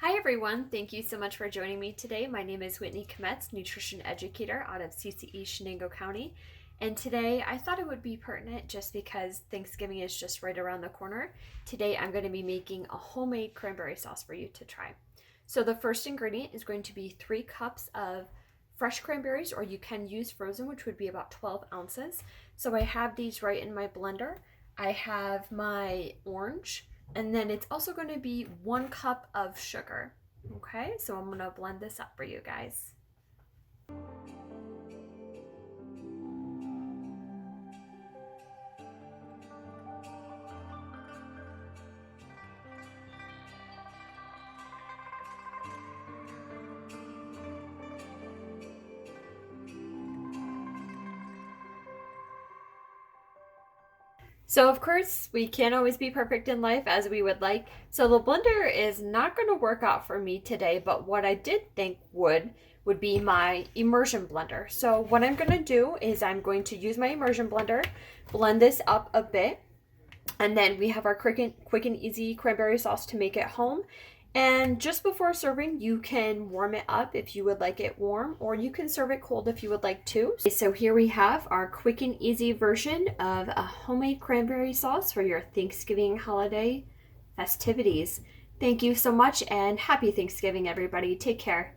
Hi everyone, thank you so much for joining me today. My name is Whitney Kmetz, Nutrition Educator out of CCE Shenango County. And today I thought it would be pertinent just because Thanksgiving is just right around the corner. Today I'm going to be making a homemade cranberry sauce for you to try. So the first ingredient is going to be 3 cups of fresh cranberries, or you can use frozen, which would be about 12 ounces. So I have these right in my blender. I have my orange, and then it's also going to be 1 cup of sugar. Okay, so I'm going to blend this up for you guys. So of course, we can't always be perfect in life as we would like. So the blender is not going to work out for me today, but what I did think would be my immersion blender. So what I'm going to do is I'm going to use my immersion blender, blend this up a bit, and then we have our quick and easy cranberry sauce to make at home. And just before serving, you can warm it up if you would like it warm, or you can serve it cold if you would like to. So here we have our quick and easy version of a homemade cranberry sauce for your Thanksgiving holiday festivities. Thank you so much and happy Thanksgiving, everybody. Take care.